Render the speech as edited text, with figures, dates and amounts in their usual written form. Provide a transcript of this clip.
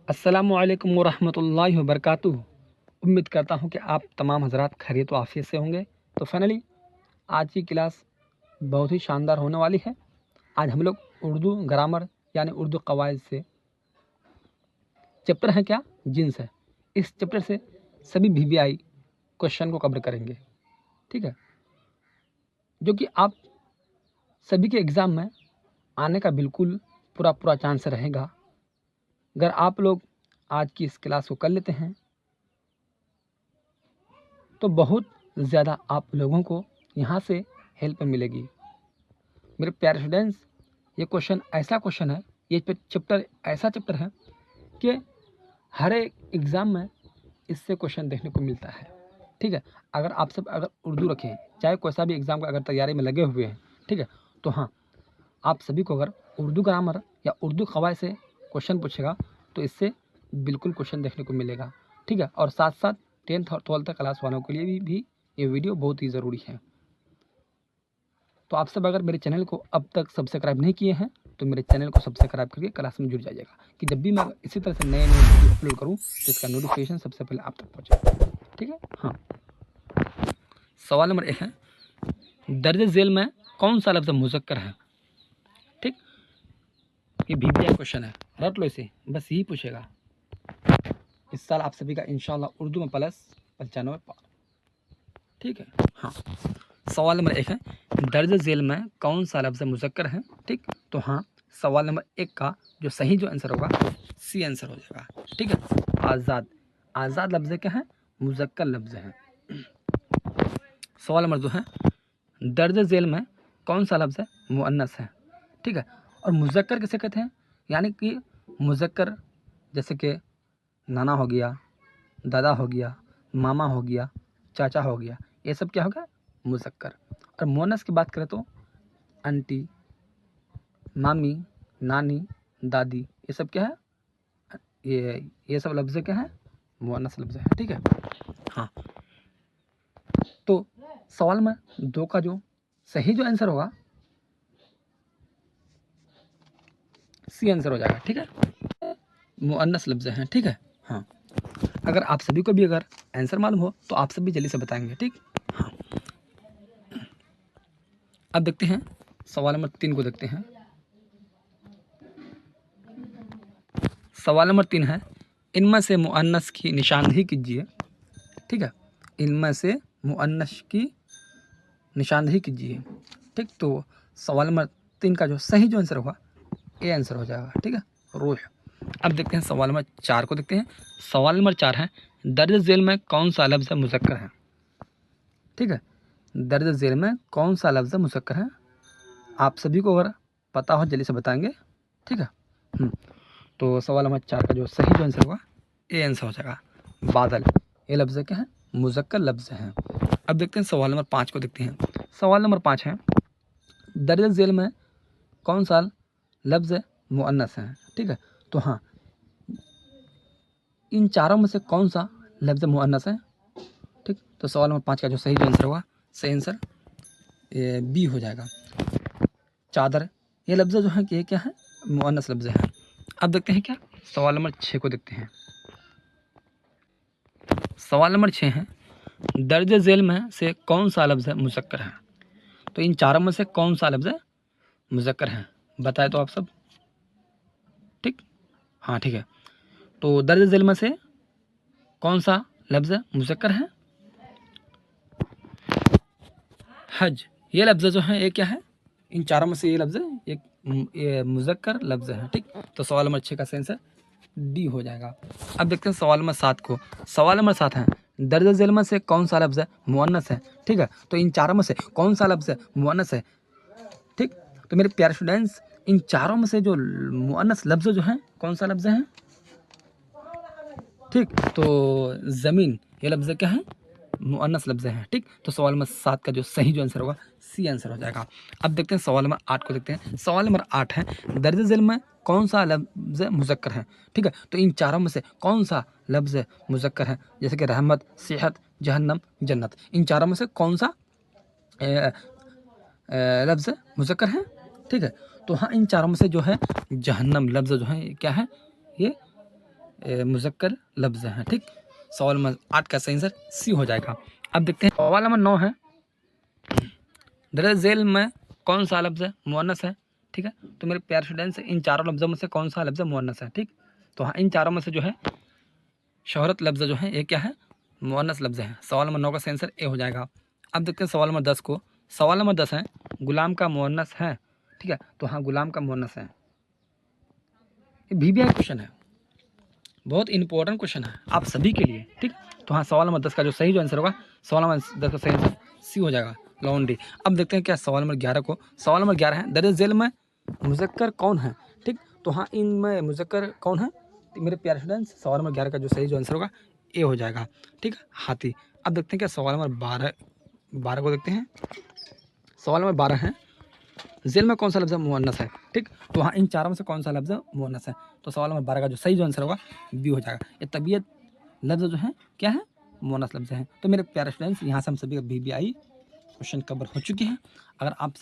अस्सलामुअलैकुम वरहमतुल्लाहि वबरकातुहू। उम्मीद करता हूँ कि आप तमाम हज़रात खैरियत व आफ़ियत से होंगे। तो फाइनली आज की क्लास बहुत ही शानदार होने वाली है। आज हम लोग उर्दू ग्रामर यानी उर्दू कवायद से चैप्टर है क्या, जिन्स है। इस चैप्टर से सभी वीवीआई क्वेश्चन को कवर करेंगे, ठीक है, जो कि आप सभी के एग्ज़ाम में आने का बिल्कुल पूरा चांस रहेगा। अगर आप लोग आज की इस क्लास को कर लेते हैं तो बहुत ज़्यादा आप लोगों को यहाँ से हेल्प मिलेगी। मेरे प्यारे स्टूडेंट्स, ये क्वेश्चन ऐसा क्वेश्चन है, ये चैप्टर ऐसा चैप्टर है कि हर एक एग्ज़ाम में इससे क्वेश्चन देखने को मिलता है, ठीक है। अगर आप सब अगर उर्दू रखें, चाहे कोई सा भी एग्ज़ाम का अगर तैयारी में लगे हुए हैं, ठीक है, तो हाँ, आप सभी को अगर उर्दू ग्रामर या उर्दू कवायद से क्वेश्चन पूछेगा तो इससे बिल्कुल क्वेश्चन देखने को मिलेगा, ठीक है। और साथ साथ 10th और 12th क्लास वालों के लिए भी ये वीडियो बहुत ही ज़रूरी है। तो आप सब अगर मेरे चैनल को अब तक सब्सक्राइब नहीं किए हैं तो मेरे चैनल को सब्सक्राइब करके क्लास में जुड़ जाइएगा कि जब भी मैं इसी तरह से नए वीडियो अपलोड करूँ तो इसका नोटिफिकेशन सबसे पहले आप तक पहुँचे, ठीक है। हाँ, सवाल नंबर 1 है, दर्ज झेल में कौन सा लफ्ज़ मुज़क्कर है, ठीक। ये वीवीआई क्वेश्चन है, रट लो इसे, बस यही पूछेगा। इस साल आप सभी का इंशाल्लाह उर्दू में +95 पार, ठीक है। हाँ, सवाल नंबर 1 है, दर्ज झेल में कौन सा लफ्ज़ मुज़क्कर है, ठीक। तो हाँ, सवाल नंबर 1 का जो आंसर होगा सी आंसर हो जाएगा, ठीक है। आज़ाद, आज़ाद लफ्ज़ क्या है, मुज़क्कर लफ्ज़ है। सवाल नंबर 2 है, दर्ज झेल में कौन सा लफ्ज़ है, मुअन्नस है, ठीक है। और मुज़क्कर किसे कहते हैं, यानी कि मुज़क्कर जैसे कि नाना हो गया, दादा हो गया, मामा हो गया, चाचा हो गया, ये सब क्या हो गया, मुज़क्कर। और मुअन्नस की बात करें तो आंटी, मामी, नानी, दादी, ये सब क्या है, ये सब लफ्ज़ क्या है, मुअन्नस लफ्ज़ है, ठीक है। हाँ, तो सवाल में 2 का जो सही आंसर होगा सी आंसर हो जाएगा, ठीक है। मुअन्नस लफ्ज़ हैं, ठीक है। हाँ, अगर आप सभी को भी अगर आंसर मालूम हो तो आप सभी जल्दी से बताएंगे, ठीक। हाँ, अब देखते हैं सवाल नंबर 3 को देखते हैं। सवाल नंबर 3 है, इनमें से मुअन्नस की निशानदेही कीजिए, ठीक है। इनमें से मुअन्नस की निशानदेही कीजिए, ठीक। तो सवाल नंबर 3 का जो सही आंसर होगा ये आंसर हो जाएगा, ठीक है, रूह। अब देखते हैं सवाल नंबर 4 को देखते हैं। सवाल नंबर 4 है, दर्ज झेल में कौन सा लफ्ज़ मुज़क्कर है, ठीक है। दर्ज झेल में कौन सा लफ्ज़ मुज़क्कर है, आप सभी को अगर पता हो जल्दी से बताएंगे, ठीक है। तो सवाल नंबर 4 का जो सही आंसर होगा ये आंसर हो जाएगा बादल। ये लफ्ज़ क्या है, मुज़क्कर लफ्ज़ हैं। अब देखते हैं सवाल नंबर 5 को देखते हैं। सवाल नंबर 5 है, दर्ज झेल में कौन सा लफ्ज़ मुअन्नस है, ठीक है। तो हाँ, इन चारों में से कौन सा लफ्ज़ मुअन्नस है, ठीक। तो सवाल नंबर 5 का जो सही आंसर होगा, सही आंसर ये बी हो जाएगा, चादर। ये लफ्ज़ जो है कि ये क्या है, मुअन्नस लफ्ज़ है। अब देखते हैं क्या, सवाल नंबर 6 को देखते हैं। सवाल नंबर 6 है, दर्ज झेल में से कौन सा लफ्ज़ मुज़क्कर है। तो इन चारों में से कौन सा लफ्ज़ मुज़क्कर है, बताए तो आप सब, ठीक। हाँ, ठीक है। तो दर्ज झेल में से कौन सा लफ्ज़ मुज़क्कर है, हज। ये लफ्ज़ जो है ये क्या है, इन चारों में से ये लफ्ज़ एक ये मुज़क्कर लफ्ज़ है, ठीक। तो सवाल नंबर 6 का सही आंसर डी हो जाएगा। अब देखते हैं सवाल नंबर 7 को। सवाल नंबर 7 है, दर्ज झेल में से कौन सा लफ्ज़ मुअन्नस है, ठीक है। तो इन चारों में से कौन सा लफ्ज़ मुअन्नस है, ठीक। तो मेरे प्यारे स्टूडेंट्स, इन चारों में से जो मुअन्नस लफ्ज़ जो हैं कौन सा लफ्ज़ है, ठीक। तो ज़मीन, ये लफ्ज़ क्या है, मुअन्नस लफ्ज़ हैं, ठीक। तो सवाल नंबर 7 का जो सही आंसर होगा सी आंसर हो जाएगा। अब देखते हैं सवाल नंबर 8 को देखते हैं। सवाल नंबर 8 है, दर्ज झेल में कौन सा लफ्ज़ मुज़क्कर है, ठीक है। तो इन चारों में से कौन सा लफ्ज़ मुज़क्कर है, जैसे कि रहमत, सेहत, जहन्नम, जन्नत। इन चारों में से कौन सा लफ्ज़ मुज़क्कर है, ठीक है। तो हाँ, इन चारों में से जो है जहन्नम लफ्ज़ जो है क्या है, ये मुज़क्कर लफ्ज़ हैं। ठीक, सवाल नंबर 8 का सही आंसर सी हो जाएगा। अब देखते हैं सवाल नंबर 9 है, दरअसल झेल में कौन सा लफ्ज़ है मुअन्नस है। ठीक है, तो मेरे प्यारे स्टूडेंट्स इन चारों लफ्ज़ों में से कौन सा लफ्ज़ मुअन्नस है। ठीक, तो हाँ इन चारों में से जो है शोहरत लफ्ज़ जो है ये क्या है, मुअन्नस लफ्ज़ है। सवाल नंबर 9 का सही आंसर ए हो जाएगा। अब देखते हैं सवाल नंबर 10 को। सवाल नंबर 10 है, गुलाम का मुअन्नस है। ठीक है, तो हाँ गुलाम का मुअन्नस है। ये VBI क्वेश्चन है, बहुत इंपॉर्टेंट क्वेश्चन है आप सभी के लिए। ठीक, तो हाँ सवाल नंबर 10 का जो सही जो आंसर होगा, सवाल नंबर 10 का सही आंसर सी हो जाएगा, लॉन्ड्री। अब देखते हैं क्या सवाल नंबर 11 को। सवाल नंबर 11 है, दरअसल जेल में मुज़क्कर कौन है। ठीक, तो हाँ इनमें मुज़क्कर कौन है, तो मेरे प्यारे स्टूडेंट्स सवाल नंबर 11 का जो सही जो आंसर होगा ए हो जाएगा। ठीक है, हाथी। अब देखते हैं क्या सवाल नंबर 12 को देखते हैं। सवाल नंबर 12 है, जेल में कौन सा लफ्ज़ मुअन्नस है। ठीक, तो हाँ इन चारों में से कौन सा लफ्ज़ मुअन्नस है, तो सवाल नंबर 12 का जो सही जो आंसर होगा बी हो जाएगा। ये तबीयत लफ्ज़ जो है क्या है, मुअन्नस लफ्ज़ है। तो मेरे प्यारे स्टूडेंट्स यहाँ से हम सभी का VBI क्वेश्चन कवर हो चुके हैं। अगर आप सब